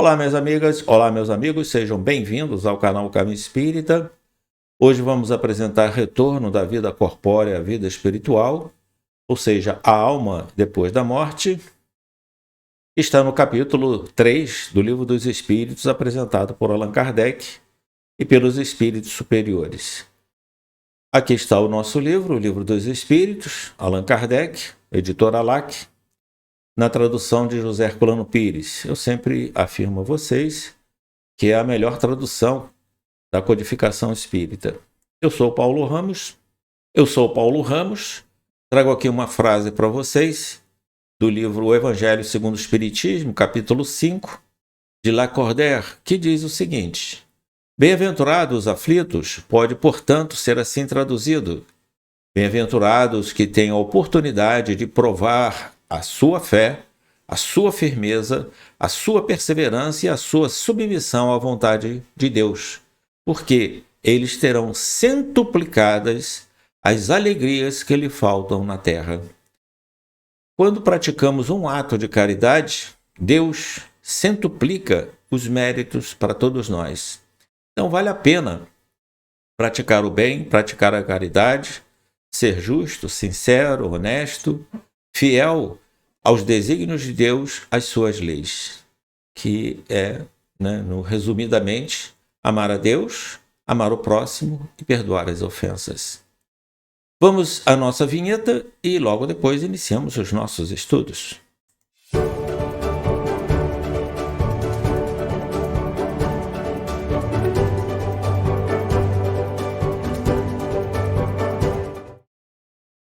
Olá, minhas amigas, olá, meus amigos, sejam bem-vindos ao canal Caminho Espírita. Hoje vamos apresentar retorno da vida corpórea à vida espiritual, ou seja, a alma depois da morte. Está no capítulo 3 do Livro dos Espíritos, apresentado por Allan Kardec e pelos espíritos superiores. Aqui está o nosso livro, o Livro dos Espíritos, Allan Kardec, editora ALAC, na tradução de José Herculano Pires. Eu sempre afirmo a vocês que é a melhor tradução da codificação espírita. Eu sou Paulo Ramos, trago aqui uma frase para vocês do livro O Evangelho segundo o Espiritismo, capítulo 5, de Lacordaire, que diz o seguinte: bem-aventurados os aflitos, pode, portanto, ser assim traduzido. Bem-aventurados que têm a oportunidade de provar a sua fé, a sua firmeza, a sua perseverança e a sua submissão à vontade de Deus, porque eles terão centuplicadas as alegrias que lhe faltam na terra. Quando praticamos um ato de caridade, Deus centuplica os méritos para todos nós. Então vale a pena praticar o bem, praticar a caridade, ser justo, sincero, honesto, fiel aos desígnios de Deus, às suas leis, que é, resumidamente, amar a Deus, amar o próximo e perdoar as ofensas. Vamos à nossa vinheta e logo depois iniciamos os nossos estudos.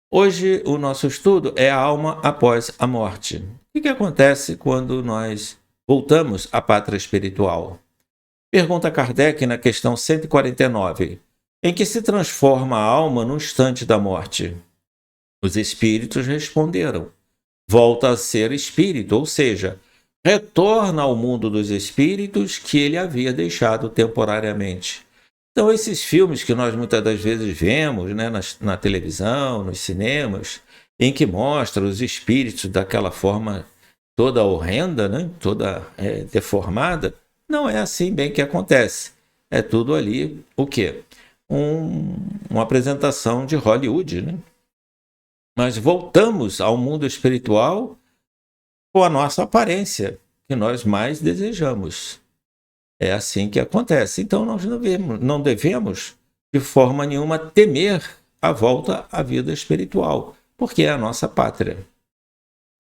Hoje o nosso estudo é a alma após a morte. O que acontece quando nós voltamos à pátria espiritual? Pergunta Kardec na questão 149. Em que se transforma a alma no instante da morte? Os espíritos responderam: volta a ser espírito, ou seja, retorna ao mundo dos espíritos que ele havia deixado temporariamente. Então, esses filmes que nós muitas das vezes vemos, na televisão, nos cinemas, em que mostram os espíritos daquela forma toda horrenda, toda deformada, não é assim bem que acontece. É tudo ali, o quê? Uma apresentação de Hollywood. Mas voltamos ao mundo espiritual com a nossa aparência, que nós mais desejamos. É assim que acontece. Então, nós não devemos, de forma nenhuma, temer a volta à vida espiritual, porque é a nossa pátria.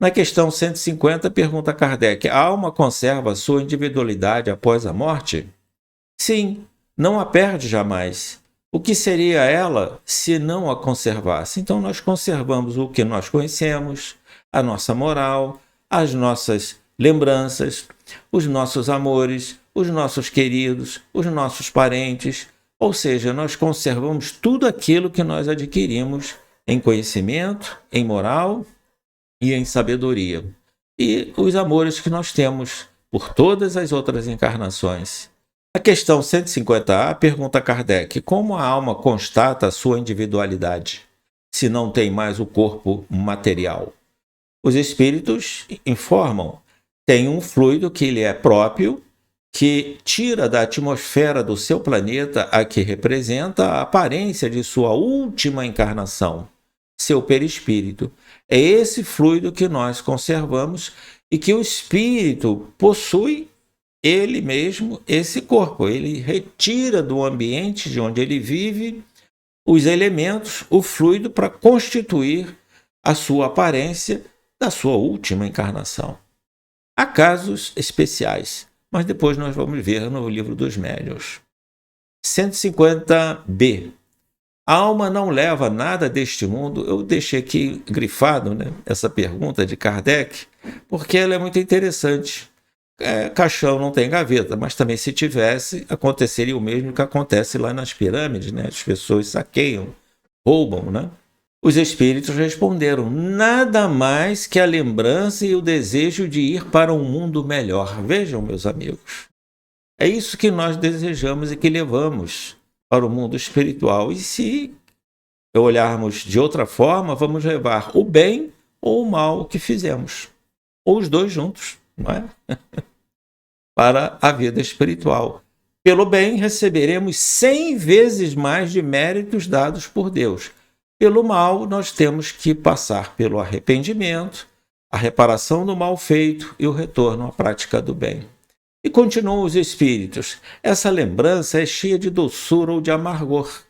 Na questão 150, pergunta Kardec: a alma conserva sua individualidade após a morte? Sim, não a perde jamais. O que seria ela se não a conservasse? Então, nós conservamos o que nós conhecemos, a nossa moral, as nossas lembranças, os nossos amores, os nossos queridos, os nossos parentes, ou seja, nós conservamos tudo aquilo que nós adquirimos em conhecimento, em moral e em sabedoria, e os amores que nós temos por todas as outras encarnações. A questão 150A pergunta a Kardec: como a alma constata a sua individualidade, se não tem mais o corpo material? Os espíritos informam: tem um fluido que lhe é próprio, que tira da atmosfera do seu planeta a que representa a aparência de sua última encarnação, seu perispírito. É esse fluido que nós conservamos e que o espírito possui ele mesmo, esse corpo. Ele retira do ambiente de onde ele vive os elementos, o fluido, para constituir a sua aparência da sua última encarnação. Há casos especiais, mas depois nós vamos ver no Livro dos Médiuns. 150b. A alma não leva nada deste mundo? Eu deixei aqui grifado, essa pergunta de Kardec, porque ela é muito interessante. Caixão não tem gaveta, mas também, se tivesse, aconteceria o mesmo que acontece lá nas pirâmides, As pessoas saqueiam, roubam, Os espíritos responderam: nada mais que a lembrança e o desejo de ir para um mundo melhor. Vejam, meus amigos, é isso que nós desejamos e que levamos para o mundo espiritual. E se olharmos de outra forma, vamos levar o bem ou o mal que fizemos, ou os dois juntos, não é? para a vida espiritual. Pelo bem, receberemos 100 vezes mais de méritos dados por Deus. Pelo mal, nós temos que passar pelo arrependimento, a reparação do mal feito e o retorno à prática do bem. E continuam os espíritos. Essa lembrança é cheia de doçura ou de amargor,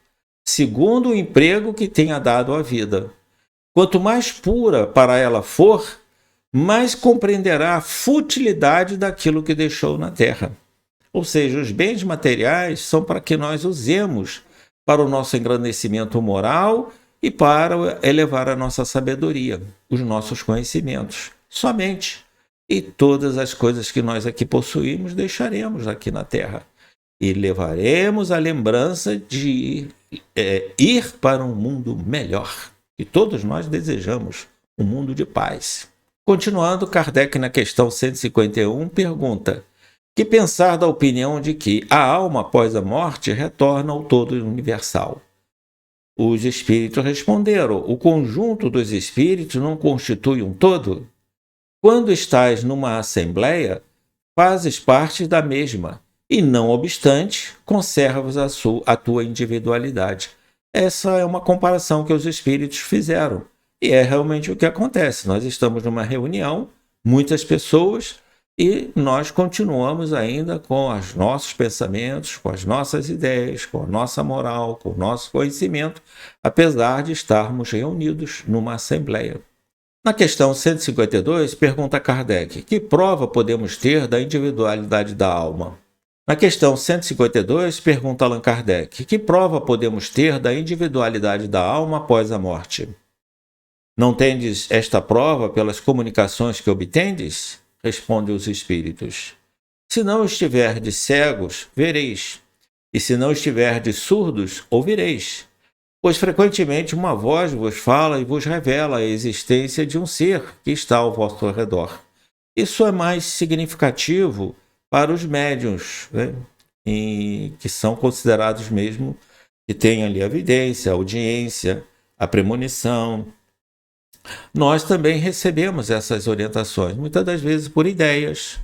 segundo o emprego que tenha dado à vida. Quanto mais pura para ela for, mais compreenderá a futilidade daquilo que deixou na terra. Ou seja, os bens materiais são para que nós usemos para o nosso engrandecimento moral e para elevar a nossa sabedoria, os nossos conhecimentos. Somente. E todas as coisas que nós aqui possuímos deixaremos aqui na terra. E levaremos a lembrança de ir para um mundo melhor. E todos nós desejamos um mundo de paz. Continuando, Kardec, na questão 151, pergunta: que pensar da opinião de que a alma após a morte retorna ao todo universal? Os espíritos responderam: o conjunto dos espíritos não constitui um todo? Quando estás numa assembleia, fazes parte da mesma, e não obstante, conservas a tua individualidade. Essa é uma comparação que os espíritos fizeram. E é realmente o que acontece. Nós estamos numa reunião, muitas pessoas, e nós continuamos ainda com os nossos pensamentos, com as nossas ideias, com a nossa moral, com o nosso conhecimento, apesar de estarmos reunidos numa assembleia. Na questão 152, pergunta Kardec: que prova podemos ter da individualidade da alma? Na questão 152, pergunta Allan Kardec: que prova podemos ter da individualidade da alma após a morte? Não tendes esta prova pelas comunicações que obtendes? Respondem os espíritos. Se não estiverdes cegos, vereis, e se não estiverdes surdos, ouvireis. Pois frequentemente uma voz vos fala e vos revela a existência de um ser que está ao vosso redor. Isso é mais significativo para os médiuns, né? E que são considerados mesmo que têm ali a evidência, a audiência, a premonição. Nós também recebemos essas orientações, muitas das vezes por ideias,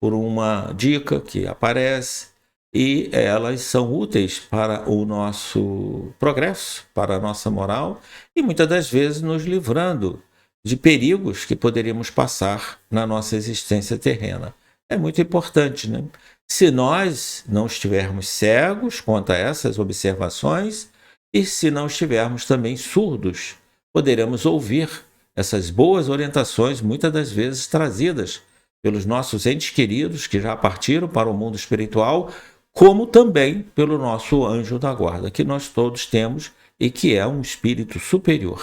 por uma dica que aparece, e elas são úteis para o nosso progresso, para a nossa moral, e muitas das vezes nos livrando de perigos que poderíamos passar na nossa existência terrena. É muito importante, né? Se nós não estivermos cegos quanto a essas observações, e se não estivermos também surdos, poderemos ouvir essas boas orientações, muitas das vezes trazidas pelos nossos entes queridos que já partiram para o mundo espiritual, como também pelo nosso anjo da guarda, que nós todos temos e que é um espírito superior.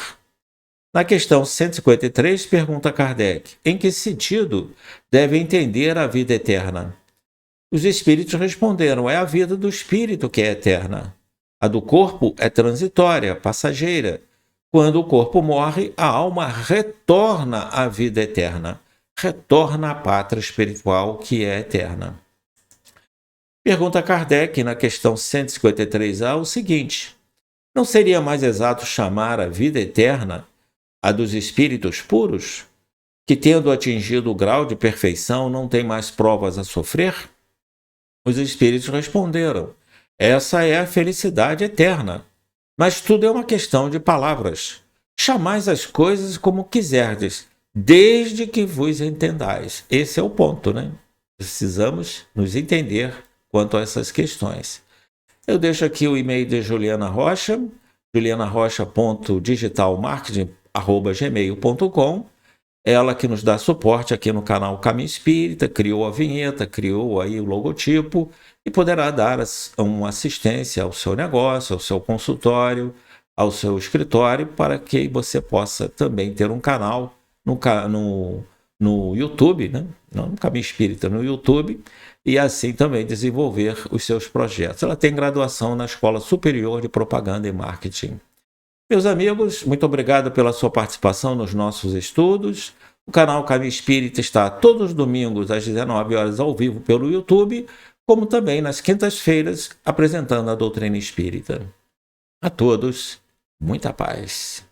Na questão 153, pergunta Kardec: em que sentido deve entender a vida eterna? Os espíritos responderam: é a vida do espírito que é eterna. A do corpo é transitória, passageira. Quando o corpo morre, a alma retorna à vida eterna, retorna à pátria espiritual que é eterna. Pergunta Kardec, na questão 153A, o seguinte: não seria mais exato chamar a vida eterna a dos espíritos puros, que, tendo atingido o grau de perfeição, não tem mais provas a sofrer? Os espíritos responderam: essa é a felicidade eterna. Mas tudo é uma questão de palavras. Chamais as coisas como quiserdes, desde que vos entendais. Esse é o ponto, né? Precisamos nos entender quanto a essas questões. Eu deixo aqui o e-mail de Juliana Rocha, julianarocha.digitalmarketing@gmail.com. Ela que nos dá suporte aqui no canal Caminho Espírita, criou a vinheta, criou aí o logotipo e poderá dar uma assistência ao seu negócio, ao seu consultório, ao seu escritório, para que você possa também ter um canal no YouTube, né? Não no Caminho Espírita, no YouTube, e assim também desenvolver os seus projetos. Ela tem graduação na Escola Superior de Propaganda e Marketing. Meus amigos, muito obrigado pela sua participação nos nossos estudos. O canal Caminho Espírita está todos os domingos às 19 horas ao vivo pelo YouTube, como também nas quintas-feiras apresentando a doutrina espírita. A todos, muita paz.